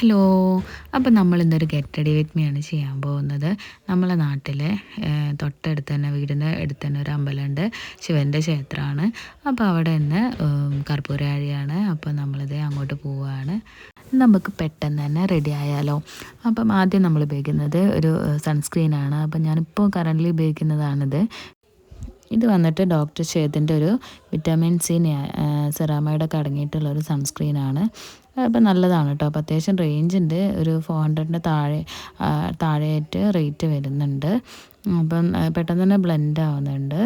Hello. അപ്പം നമ്മളിന്നൊരു get ready with me ആണ് ചെയ്യാൻ പോകുന്നത്. നമ്മളെ നാട്ടിലെ തൊട്ടടുത്ത് തന്നെ വീടിൻ്റെ അടുത്ത് തന്നെ ഒരു അമ്പലമുണ്ട്, ശിവൻ്റെ ക്ഷേത്രമാണ്. അപ്പോൾ അവിടെ നിന്ന് കർപ്പൂരാഴിയാണ്. അപ്പോൾ നമ്മളിത് അങ്ങോട്ട് പോവുകയാണ്. നമുക്ക് പെട്ടെന്ന് തന്നെ റെഡി ആയാലോ. അപ്പം ആദ്യം നമ്മൾ ഉപയോഗിക്കുന്നത് ഒരു സൺസ്ക്രീനാണ്. അപ്പം ഞാനിപ്പോൾ കറൻ്റ്ലി ഉപയോഗിക്കുന്നതാണിത്. ഇത് വന്നിട്ട് ഡോക്ടർ ഷേദിൻ്റെ ഒരു വിറ്റാമിൻ സി സെറാമൈഡ് ഒക്കെ അടങ്ങിയിട്ടുള്ളൊരു സൺസ്ക്രീനാണ്. അപ്പം നല്ലതാണ് കേട്ടോ. അപ്പോൾ അത്യാവശ്യം റേഞ്ച് ഉണ്ട്. ഒരു 400ൻ്റെ താഴെയായിട്ട് റേറ്റ് വരുന്നുണ്ട്. അപ്പം പെട്ടെന്ന് തന്നെ ബ്ലെൻഡ് ആവുന്നുണ്ട്.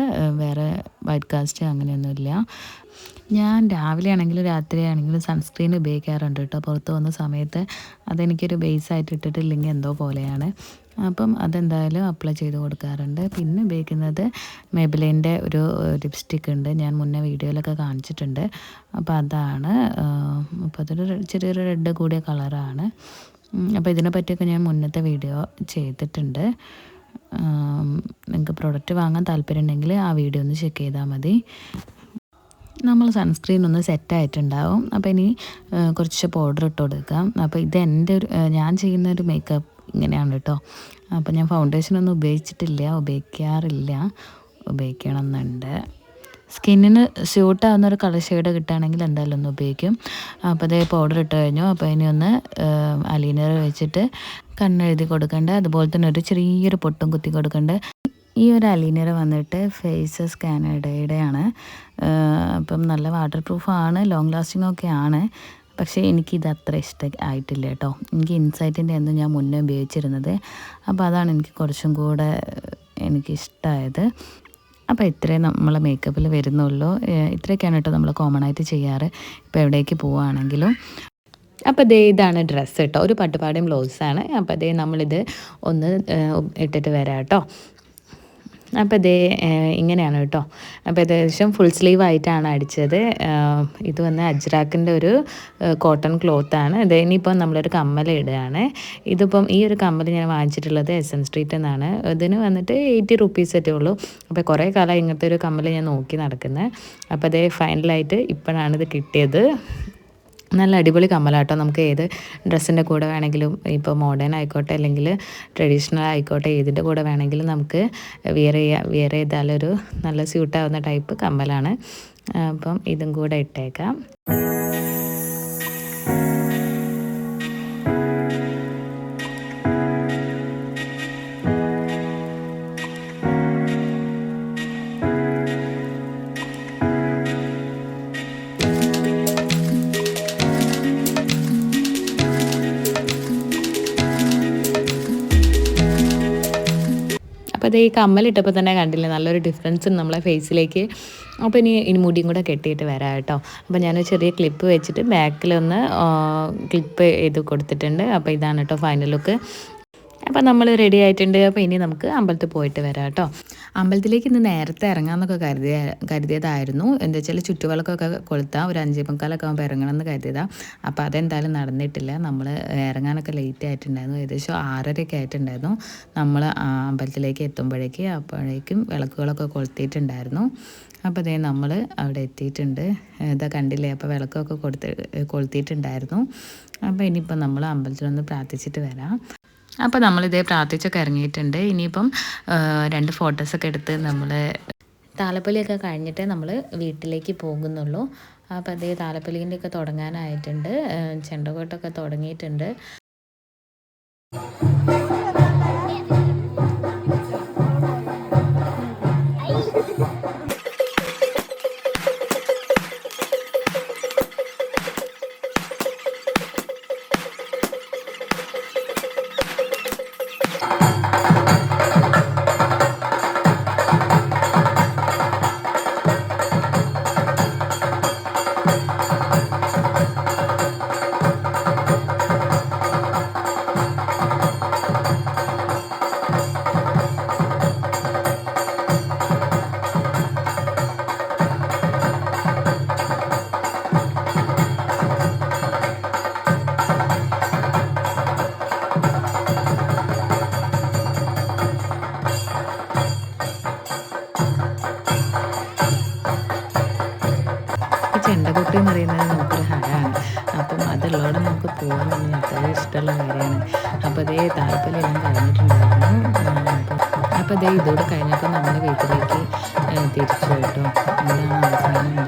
വേറെ വൈറ്റ് കാസ്റ്റ് അങ്ങനെയൊന്നുമില്ല. ഞാൻ രാവിലെ ആണെങ്കിലും രാത്രി ആണെങ്കിലും സൺസ്ക്രീൻ ഉപയോഗിക്കാറുണ്ട് കേട്ടോ. പുറത്ത് പോകുന്ന സമയത്ത് അതെനിക്കൊരു ബേസായിട്ട് ഇട്ടിട്ടില്ലെങ്കിൽ എന്തോ പോലെയാണ്. അപ്പം അതെന്തായാലും അപ്ലൈ ചെയ്ത് കൊടുക്കാറുണ്ട്. പിന്നെ ഉപയോഗിക്കുന്നത് മെബിലിൻ്റെ ഒരു ലിപ്സ്റ്റിക് ഉണ്ട്, ഞാൻ മുന്നേ വീഡിയോയിലൊക്കെ കാണിച്ചിട്ടുണ്ട്. അപ്പോൾ അതാണ്. അപ്പോൾ അതൊരു ചെറിയൊരു റെഡ് കൂടിയ കളറാണ്. അപ്പോൾ ഇതിനെ പറ്റിയൊക്കെ ഞാൻ മുന്നത്തെ വീഡിയോ ചെയ്തിട്ടുണ്ട്. നിങ്ങൾക്ക് പ്രൊഡക്റ്റ് വാങ്ങാൻ താല്പര്യം ഉണ്ടെങ്കിൽ ആ വീഡിയോ ഒന്ന് ചെക്ക് ചെയ്താൽ മതി. നമ്മൾ സൺസ്ക്രീൻ ഒന്ന് സെറ്റായിട്ടുണ്ടാവും. അപ്പോൾ ഇനി കുറച്ച് പൗഡർ ഇട്ട് കൊടുക്കാം. അപ്പോൾ ഇത് ഞാൻ ചെയ്യുന്നൊരു മേക്കപ്പ് ഇങ്ങനെയാണ് കേട്ടോ. അപ്പോൾ ഞാൻ ഫൗണ്ടേഷനൊന്നും ഉപയോഗിക്കാറില്ല. ഉപയോഗിക്കണം എന്നുണ്ട്. സ്കിന്നിന് സ്യൂട്ടാവുന്ന ഒരു കളർ ഷെയ്ഡ് കിട്ടുകയാണെങ്കിൽ എന്തായാലും ഒന്ന് ഉപയോഗിക്കും. അപ്പോൾ അതേ പൗഡർ ഇട്ട് കഴിഞ്ഞു. അപ്പോൾ ഇനി ഒന്ന് അലീനർ വെച്ചിട്ട് കണ്ണെഴുതി കൊടുക്കേണ്ട. അതുപോലെ തന്നെ ഒരു ചെറിയൊരു പൊട്ടും കുത്തി കൊടുക്കേണ്ട. ഈ ഒരു അലീനർ വന്നിട്ട് ഫേസസ് കാനഡയുടെയാണ്. അപ്പം നല്ല വാട്ടർ പ്രൂഫാണ്, ലോങ് ലാസ്റ്റിംഗ് ഒക്കെ ആണ്. പക്ഷേ എനിക്കിത് അത്ര ആയിട്ടില്ല കേട്ടോ. എനിക്ക് ഇൻസൈറ്റിൻ്റെ ഒന്നും ഞാൻ മുന്നേ ഉപയോഗിച്ചിരുന്നത്. അപ്പോൾ അതാണ് എനിക്ക് കുറച്ചും കൂടെ എനിക്കിഷ്ടമായത്. അപ്പോൾ ഇത്രയും നമ്മളെ മേക്കപ്പിൽ വരുന്നുള്ളൂ. ഇത്രയൊക്കെയാണ് കേട്ടോ നമ്മൾ കോമൺ ആയിട്ട് ചെയ്യാറ് ഇപ്പോൾ എവിടേക്ക് പോവുകയാണെങ്കിലും. അപ്പോൾ ഇതാണ് ഡ്രസ്സ് കേട്ടോ. ഒരു പട്ടുപാടും ബ്ലൗസാണ്. അപ്പോൾ നമ്മളിത് ഒന്ന് ഇട്ടിട്ട് വരാം കേട്ടോ. അപ്പോൾ ഇങ്ങനെയാണ് കേട്ടോ. അപ്പോൾ ഏകദേശം ഫുൾ സ്ലീവ് ആയിട്ടാണ് അടിച്ചത്. ഇത് വന്ന് അജ്രാക്കിൻ്റെ ഒരു കോട്ടൺ ക്ലോത്താണ്. ഇനിയിപ്പം നമ്മളൊരു കമ്മൽ ഇടുകയാണ്. ഇതിപ്പം ഈ ഒരു കമ്മൽ ഞാൻ വാങ്ങിച്ചിട്ടുള്ളത് SM സ്ട്രീറ്റിൽ നിന്നാണ്. ഇതിന് വന്നിട്ട് 80 റുപ്പീസൊക്കെ ഉള്ളൂ. അപ്പോൾ കുറേ കാലം ഇങ്ങനത്തെ ഒരു കമ്മൽ ഞാൻ നോക്കി നടക്കുന്നത്. അപ്പോൾ ഫൈനലായിട്ട് ഇപ്പോഴാണ് ഇത് കിട്ടിയത്. നല്ല അടിപൊളി കമ്മലാട്ടോ. നമുക്ക് ഏത് ഡ്രസ്സിൻ്റെ കൂടെ വേണമെങ്കിലും, ഇപ്പോൾ മോഡേൺ ആയിക്കോട്ടെ അല്ലെങ്കിൽ ട്രഡീഷണൽ ആയിക്കോട്ടെ, ഏതിൻ്റെ കൂടെ വേണമെങ്കിലും നമുക്ക് വിയർ ചെയ്താലൊരു നല്ല സ്യൂട്ടാവുന്ന ടൈപ്പ് കമ്മലാണ്. അപ്പം ഇതും കൂടെ ഇട്ടേക്കാം. അപ്പോൾ ഈ കമ്മലിട്ടപ്പോൾ തന്നെ കണ്ടില്ലേ നല്ലൊരു ഡിഫറൻസ് നമ്മളെ ഫേസിലേക്ക്. അപ്പോൾ ഇനി മുടിയും കൂടെ കെട്ടിയിട്ട് വരാം കേട്ടോ. അപ്പോൾ ഞാൻ ചെറിയ ക്ലിപ്പ് വെച്ചിട്ട് ബാക്കിലൊന്ന് ക്ലിപ്പ് ചെയ്ത് കൊടുത്തിട്ടുണ്ട്. അപ്പോൾ ഇതാണ് കേട്ടോ ഫൈനൽ ലുക്ക്. അപ്പോൾ നമ്മൾ റെഡി ആയിട്ടുണ്ട്. അപ്പോൾ ഇനി നമുക്ക് അമ്പലത്തിൽ പോയിട്ട് വരാം കേട്ടോ. അമ്പലത്തിലേക്ക് ഇന്ന് നേരത്തെ ഇറങ്ങാമെന്നൊക്കെ കരുതിയതായിരുന്നു. എന്താ വെച്ചാൽ ചുറ്റുവിളക്കൊക്കെ കൊളുത്താം, ഒരു 5:45 ആകുമ്പോൾ ഇറങ്ങണമെന്ന് കരുതിയതാണ്. അപ്പോൾ അതെന്തായാലും നടന്നിട്ടില്ല. നമ്മൾ ഇറങ്ങാനൊക്കെ ലേറ്റ് ആയിട്ടുണ്ടായിരുന്നു. ഏകദേശം 6:30 ആയിട്ടുണ്ടായിരുന്നു നമ്മൾ അമ്പലത്തിലേക്ക് അപ്പോഴേക്കും വിളക്കുകളൊക്കെ കൊളുത്തിയിട്ടുണ്ടായിരുന്നു. അപ്പോൾ നമ്മൾ അവിടെ എത്തിയിട്ടുണ്ട്. ഇതാ കണ്ടില്ലേ, അപ്പോൾ വിളക്കൊക്കെ കൊളുത്തിയിട്ടുണ്ടായിരുന്നു. അപ്പോൾ ഇനിയിപ്പോൾ നമ്മൾ അമ്പലത്തിലൊന്ന് പ്രാർത്ഥിച്ചിട്ട് വരാം. അപ്പോൾ നമ്മളിതേ പ്രാർത്ഥിച്ചൊക്കെ ഇറങ്ങിയിട്ടുണ്ട്. ഇനിയിപ്പം 2 ഫോട്ടോസൊക്കെ എടുത്ത് നമ്മൾ താലപ്പൊലിയൊക്കെ കഴിഞ്ഞിട്ട് നമ്മൾ വീട്ടിലേക്ക് പോകുന്നുള്ളൂ. അപ്പോൾ താലപ്പൊലിൻ്റെ ഒക്കെ തുടങ്ങാനായിട്ടുണ്ട്. ചെണ്ടകൊട്ടൊക്കെ തുടങ്ങിയിട്ടുണ്ട്. ചെണ്ടകൊട്ടി എന്ന് പറയുന്നത് നമുക്കൊരു ഹരമാണ്. അപ്പം അതുള്ളവിടെ നമുക്ക് പോകാൻ തന്നെ അത്രയും ഇഷ്ടമുള്ള കാര്യമാണ്. അപ്പോൾ അതേ താല്പര്യമെല്ലാം കഴിഞ്ഞിട്ടുണ്ടായിരുന്നു. അപ്പോൾ അതേ ഇതോടെ കഴിഞ്ഞപ്പോൾ നമ്മൾ വീട്ടിലേക്ക് തിരിച്ചു കേട്ടോ. ഇതാണ് അവസാനം